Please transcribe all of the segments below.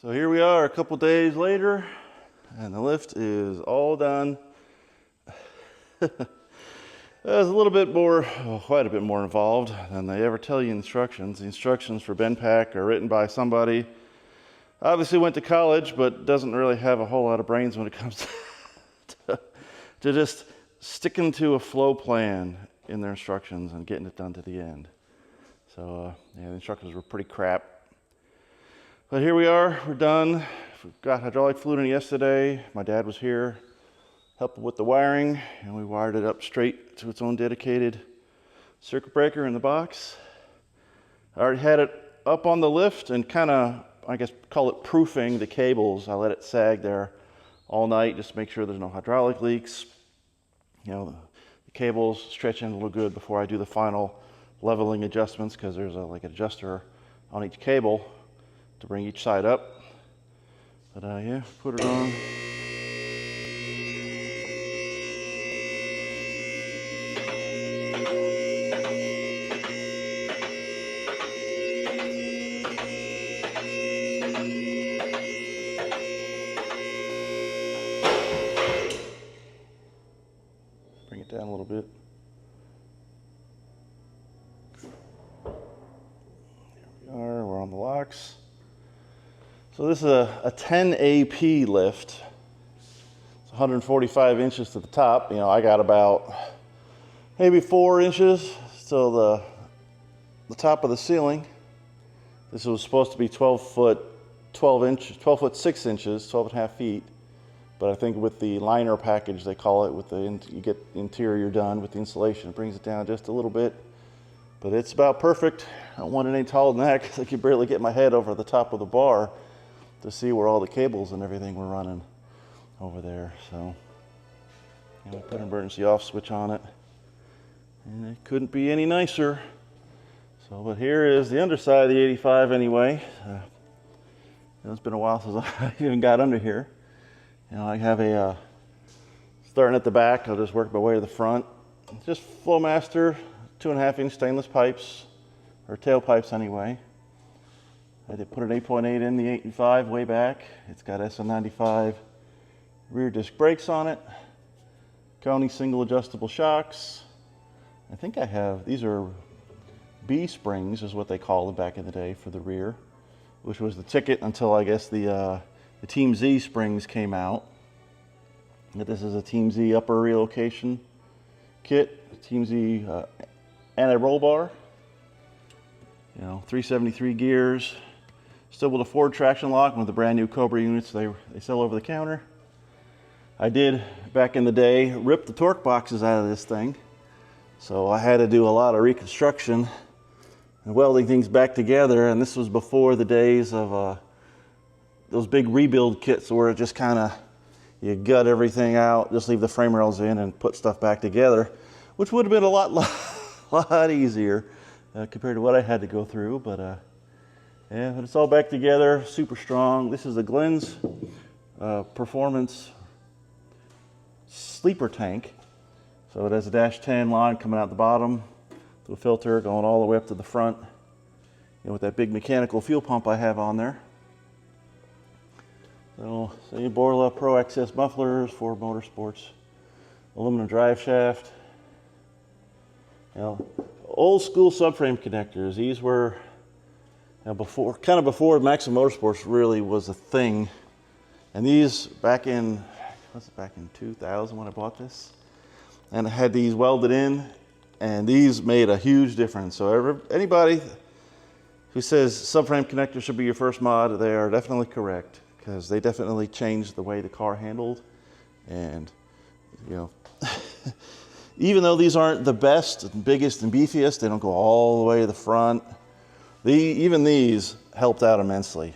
So here we are a couple days later, and the lift is all done. There's a little bit more, quite a bit more involved than they ever tell you in instructions. The instructions for Bendpak are written by somebody obviously went to college, but doesn't really have a whole lot of brains when it comes to just sticking to a flow plan in their instructions and getting it done to the end. So yeah, the instructions were pretty crap. But here we are, we're done. We got hydraulic fluid in yesterday. My dad was here helping with the wiring, and we wired it up straight to its own dedicated circuit breaker in the box. I already had it up on the lift and kind of, I guess, call it proofing the cables. I let it sag there all night just to make sure there's no hydraulic leaks. You know, the cables stretch in a little good before I do the final leveling adjustments, because there's like an adjuster on each cable to bring each side up. But yeah, put it on. Bring it down a little bit. There we are, we're on the locks. So this is a 10 AP lift. It's 145 inches to the top. You know, I got about maybe 4 inches till the top of the ceiling. This was supposed to be 12 foot 6 inches, 12 and a half feet. But I think with the liner package, they call it, with you get interior done with the insulation, it brings it down just a little bit. But it's about perfect. I don't want it any taller than that because I could barely get my head over the top of the bar to see where all the cables and everything were running over there. So we put an emergency off switch on it, and it couldn't be any nicer. So, but here is the underside of the 85 anyway. It's been a while since I even got under here. You know, I have a, starting at the back, I'll just work my way to the front. It's just Flowmaster 2.5 inch stainless pipes, or tailpipes anyway. I did put an 8.8 in the 85 way back. It's got SN95 rear disc brakes on it. Koni single adjustable shocks. I think I have, these are B springs is what they call them back in the day for the rear, which was the ticket until I guess the Team Z springs came out. But this is a Team Z upper relocation kit, Team Z anti-roll bar. You know, 373 gears. Still with a Ford traction lock with the brand new Cobra units they sell over the counter. I did, back in the day, rip the torque boxes out of this thing. So I had to do a lot of reconstruction and welding things back together. And this was before the days of those big rebuild kits where it just kind of, you gut everything out, just leave the frame rails in and put stuff back together, which would have been a lot easier compared to what I had to go through. But yeah, but it's all back together, super strong. This is the Glenn's Performance sleeper tank. So it has a -10 line coming out the bottom to a filter going all the way up to the front, with that big mechanical fuel pump I have on there. So your Borla Pro Access mufflers, Ford Motorsports, aluminum drive shaft. You know, old school subframe connectors. These were, you know, before Maxim Motorsports really was a thing. And these back in 2000 when I bought this, and I had these welded in, and these made a huge difference. So anybody who says subframe connector should be your first mod, they are definitely correct, because they definitely changed the way the car handled. And you know, even though these aren't the best and biggest and beefiest, they don't go all the way to the front. Even these helped out immensely.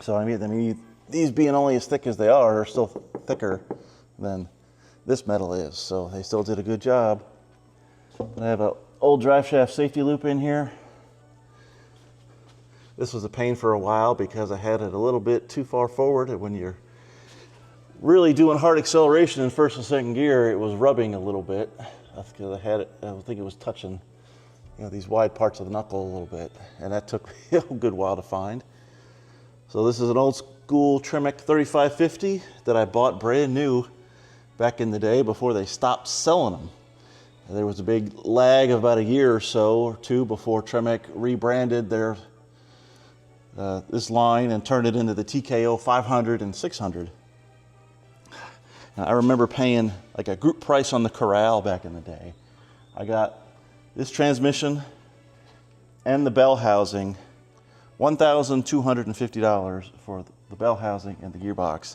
So I mean, these being only as thick as they are still thicker than this metal is. So they still did a good job. But I have an old drive shaft safety loop in here. This was a pain for a while because I had it a little bit too far forward. When you're really doing hard acceleration in first and second gear, it was rubbing a little bit. That's because I think it was touching, these wide parts of the knuckle a little bit. And that took me a good while to find. So this is an old school Tremec 3550 that I bought brand new back in the day before they stopped selling them. There was a big lag of about a year or so or two before Tremec rebranded their this line and turned it into the TKO 500 and 600. Now, I remember paying like a group price on the Corral back in the day. I got this transmission and the bell housing, $1,250 for the bell housing and the gearbox.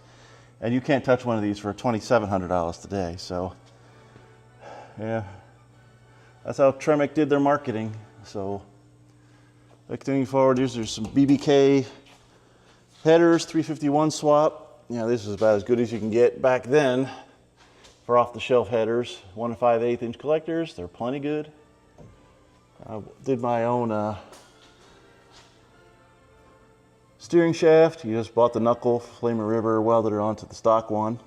And you can't touch one of these for $2,700 today. So yeah, that's how Tremec did their marketing. So looking forward, there's some BBK headers, 351 swap. You know, this is about as good as you can get back then for off-the-shelf headers. 1 5/8 inch collectors, they're plenty good. I did my own steering shaft. You just bought the knuckle, Flamer River, welded it onto the stock one.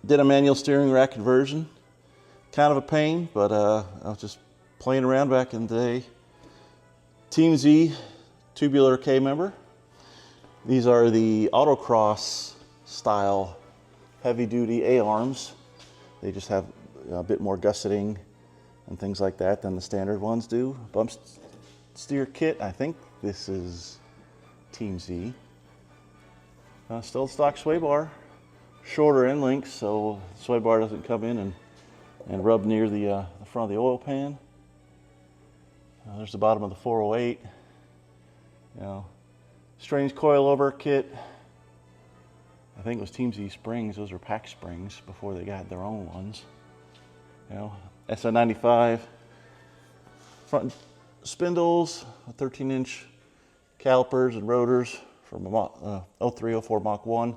Did a manual steering rack conversion. Kind of a pain, but I was just playing around back in the day. Team Z tubular K member. These are the autocross style heavy duty A-arms. They just have a bit more gusseting and things like that than the standard ones do. Bump steer kit, I think this is Team Z. Still stock sway bar. Shorter end links, so the sway bar doesn't come in and rub near the front of the oil pan. There's the bottom of the 408. You know, strange coilover kit. I think it was Team Z springs. Those were pack springs before they got their own ones. You know, SN95 front spindles, 13-inch calipers and rotors from a 0304 Mach 1. You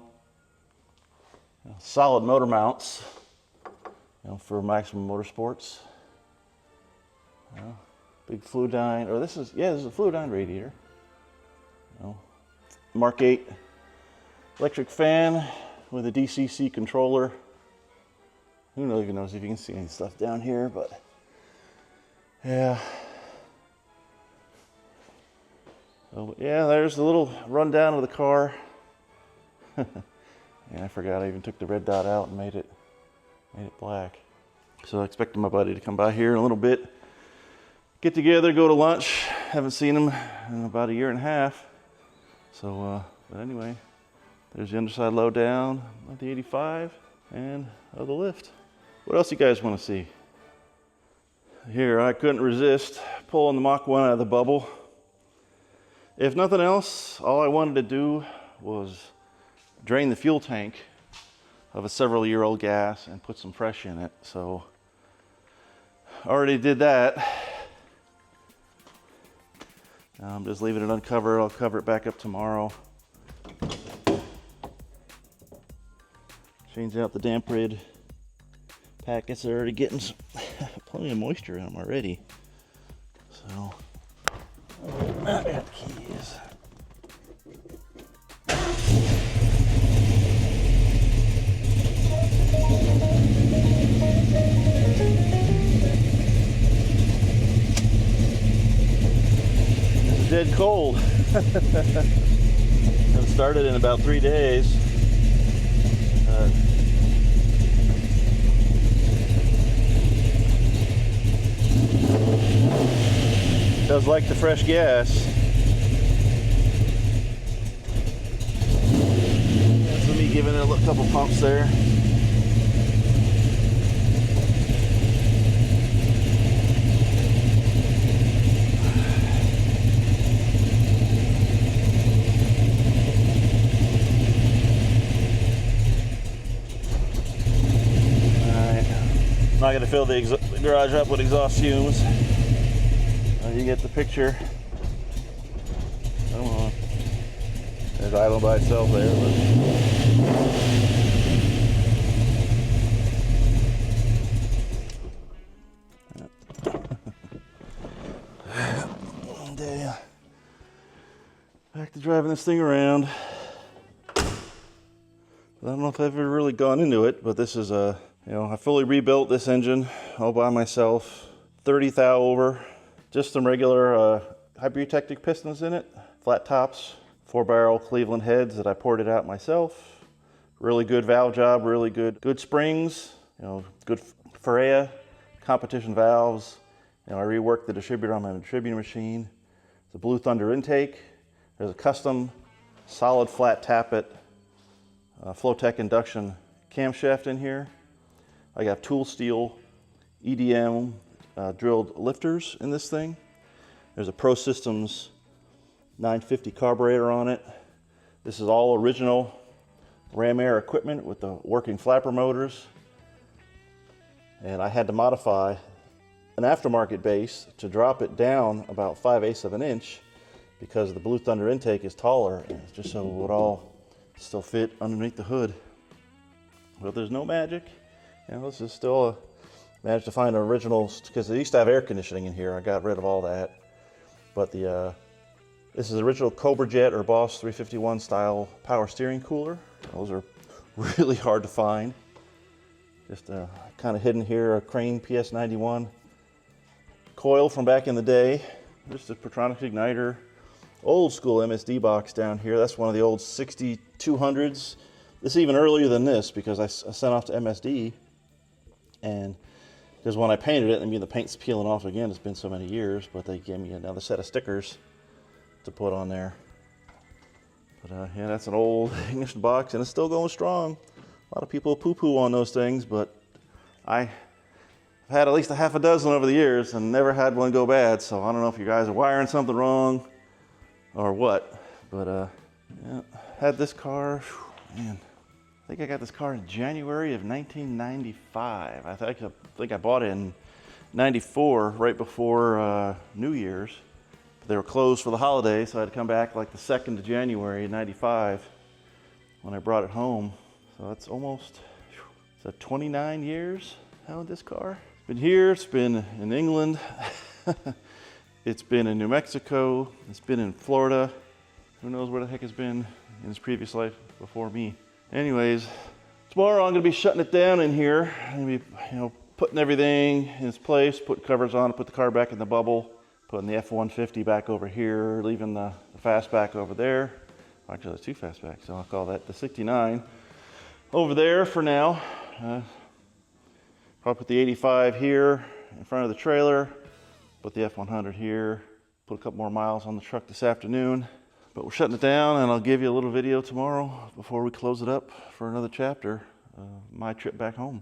know, solid motor mounts, you know, for Maximum Motorsports. You know, big Fluidine, or this is a Fluidine radiator. You know, Mark 8 electric fan with a DCC controller. Who even knows if you can see any stuff down here, but yeah. So yeah, there's the little rundown of the car. Yeah, I forgot I even took the red dot out and made it black. So I expected my buddy to come by here in a little bit, get together, go to lunch. Haven't seen him in about a year and a half. So, but anyway, there's the underside low down of the 85 and of the lift. What else you guys want to see? Here, I couldn't resist pulling the Mach 1 out of the bubble. If nothing else, all I wanted to do was drain the fuel tank of a several-year-old gas and put some fresh in it. So, already did that. Now I'm just leaving it uncovered. I'll cover it back up tomorrow. Change out the damp rid packets. They're already getting plenty of moisture in them already. So, I got keys. It's dead cold. It started in about 3 days. Does like the fresh gas. So me giving it a couple pumps there. I'm not going to fill the garage up with exhaust fumes. You get the picture. Come on. It's idling by itself there. Back to driving this thing around. I don't know if I've ever really gone into it, but this is a, I fully rebuilt this engine all by myself. 30 thou over, just some regular hypertectic pistons in it, flat tops, 4-barrel Cleveland heads that I ported out myself. Really good valve job, really good springs, good Ferrea competition valves. I reworked the distributor on my distributing machine. It's a Blue Thunder intake. There's a custom solid flat tappet Flowtech induction camshaft in here. I got tool steel EDM drilled lifters in this thing. There's a Pro Systems 950 carburetor on it. This is all original Ram Air equipment with the working flapper motors. And I had to modify an aftermarket base to drop it down about 5/8 of an inch because the Blue Thunder intake is taller, and it's just so it would all still fit underneath the hood. But there's no magic. This is still managed to find an original, because they used to have air conditioning in here. I got rid of all that. But this is original Cobra Jet or Boss 351 style power steering cooler. Those are really hard to find. Just kind of hidden here, a Crane PS91 coil from back in the day. Just a Petronics igniter. Old school MSD box down here. That's one of the old 6200s. This is even earlier than this because I sent off to MSD, and because when I painted it, the paint's peeling off again. It's been so many years, but they gave me another set of stickers to put on there. But yeah, that's an old ignition box, and it's still going strong. A lot of people poo-poo on those things, but I've had at least a half a dozen over the years and never had one go bad. So I don't know if you guys are wiring something wrong or what, but yeah, had this car, man, I think I got this car in January of 1995. I think I bought it in 94, right before New Year's. But they were closed for the holidays, so I had to come back like the 2nd of January in 95 when I brought it home. So that's almost, 29 years out of this car. It's been here, it's been in England, it's been in New Mexico, it's been in Florida. Who knows where the heck it's been in its previous life before me. Anyways, tomorrow I'm gonna be shutting it down in here. I'm gonna be, putting everything in its place, putting covers on, put the car back in the bubble, putting the F-150 back over here, leaving the Fastback over there. Actually, there's 2 Fastbacks, so I'll call that the 69 over there for now. Probably put the 85 here in front of the trailer, put the F-100 here, put a couple more miles on the truck this afternoon. But we're shutting it down, and I'll give you a little video tomorrow before we close it up for another chapter of my trip back home.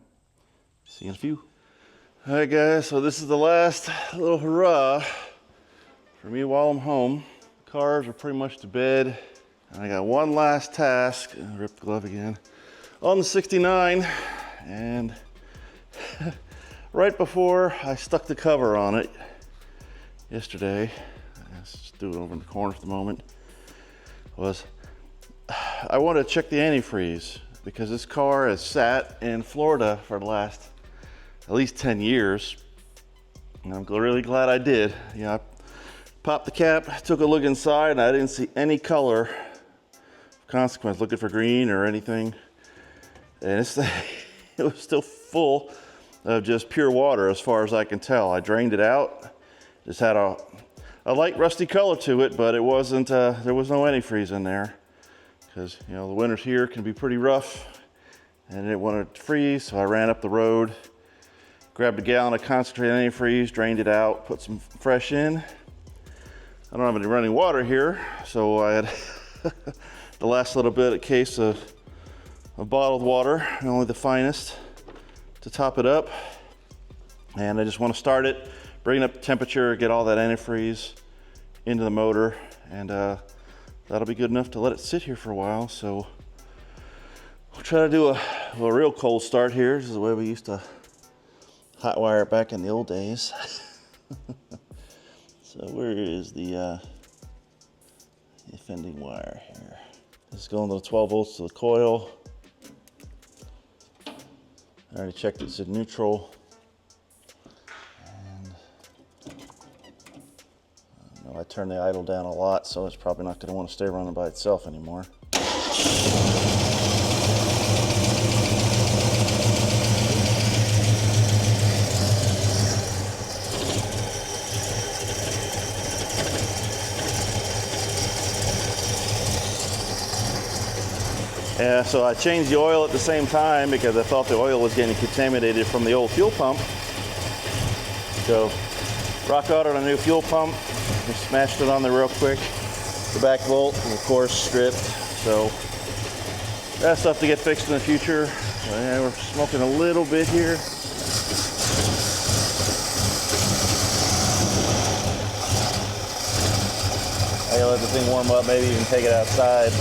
See you in a few. All right, guys, so this is the last little hurrah for me while I'm home. Cars are pretty much to bed, and I got one last task. Rip the glove again. On the 69, and right before I stuck the cover on it yesterday, let's just do it over in the corner for the moment, I wanted to check the antifreeze because this car has sat in Florida for the last at least 10 years. And I'm really glad I did. I popped the cap, took a look inside, and I didn't see any color of consequence, looking for green or anything. And it was still full of just pure water as far as I can tell. I drained it out. Just had a light rusty color to it, but it wasn't, there was no antifreeze in there. Because, the winters here can be pretty rough, and I didn't want it to freeze, so I ran up the road, grabbed a gallon of concentrated antifreeze, drained it out, put some fresh in. I don't have any running water here, so I had the last little bit, a case of bottled water, only the finest, to top it up. And I just want to start it, bring up the temperature, get all that antifreeze into the motor, and that'll be good enough to let it sit here for a while. So we'll try to do a real cold start here. This is the way we used to hot wire it back in the old days. So where is the offending wire here? This is going to the 12 volts to the coil. I already checked it's in neutral. I turned the idle down a lot, so it's probably not going to want to stay running by itself anymore. Yeah, so I changed the oil at the same time because I thought the oil was getting contaminated from the old fuel pump. So rock out on a new fuel pump, just smashed it on there real quick. The back bolt, of course, stripped. So that's stuff to get fixed in the future. So, yeah, we're smoking a little bit here. I gotta let the thing warm up, maybe even take it outside.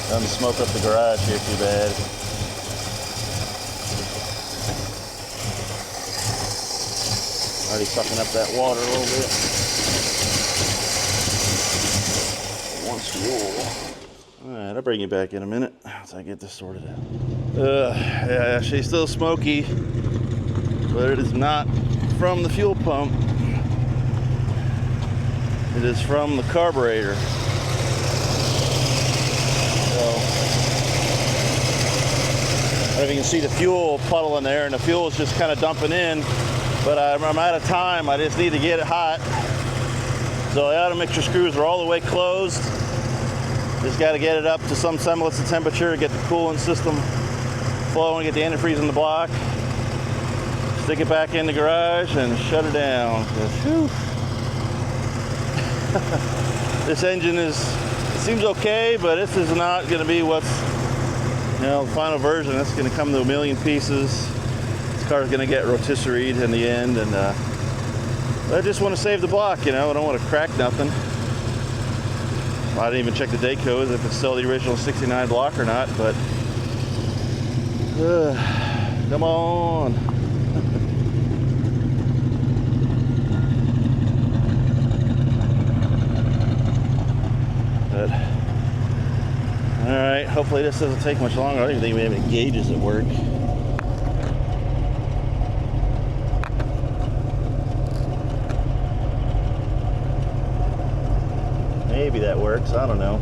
Doesn't smoke up the garage here too bad. Already sucking up that water a little bit. Once fuel. All right, I'll bring you back in a minute once I get this sorted out. Yeah, she's still smoky, but it is not from the fuel pump. It is from the carburetor. So, I don't know if you can see the fuel puddle in there, and the fuel is just kind of dumping in, but I'm out of time. I just need to get it hot. So the auto mixture screws are all the way closed. Just got to get it up to some semblance of temperature, get the coolant system flowing, get the antifreeze in the block, stick it back in the garage, and shut it down. This engine seems okay, but this is not going to be what's, the final version. It's going to come to a million pieces. This car's going to get rotisseried in the end, and I just want to save the block, I don't want to crack nothing. I didn't even check the date codes if it's still the original 69 block or not, but come on. But, all right, hopefully this doesn't take much longer. I don't even think we have any gauges at work. Maybe that works, I don't know.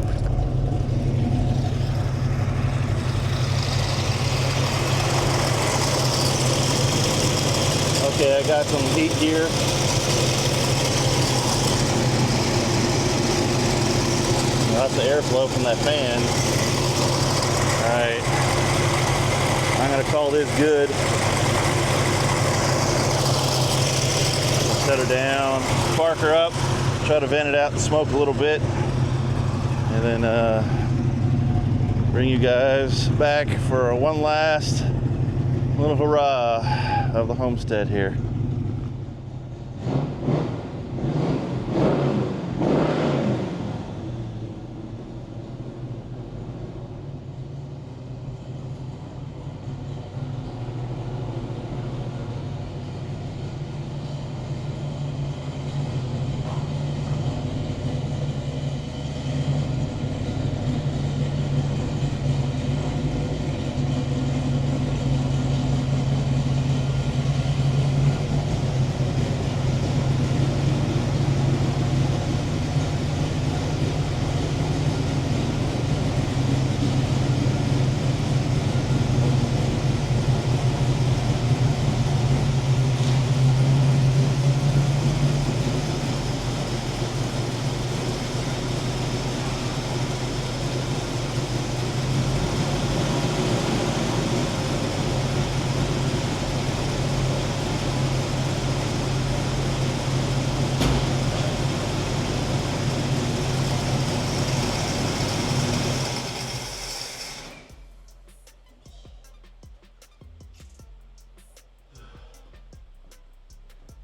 Okay, I got some heat here. That's the airflow from that fan. All right, I'm gonna call this good. Set her down, spark her up, try to vent it out and smoke a little bit, and then bring you guys back for one last little hurrah of the homestead here.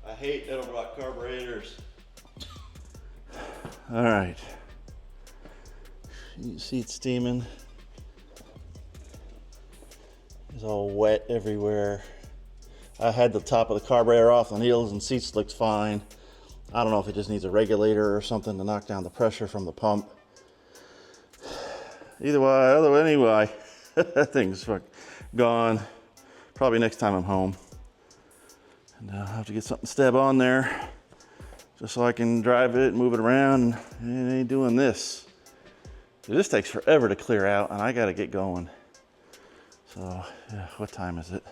I hate Edelbrock carburetors. All right. You can see it steaming. It's all wet everywhere. I had the top of the carburetor off, the needles and seats looked fine. I don't know if it just needs a regulator or something to knock down the pressure from the pump. Either way, anyway, that thing's gone. Probably next time I'm home. And I'll have to get something to stab on there just so I can drive it, move it around, and it ain't doing this. This takes forever to clear out, and I gotta get going. So, yeah, what time is it?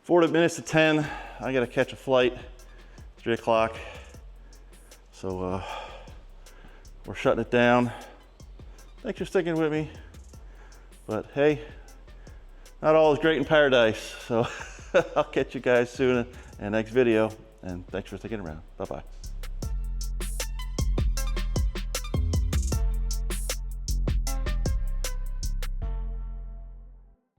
40 minutes to 10. I gotta catch a flight, 3 o'clock. So, we're shutting it down. Thanks for sticking with me. But hey, not all is great in paradise. So I'll catch you guys soon in the next video. And thanks for sticking around. Bye-bye.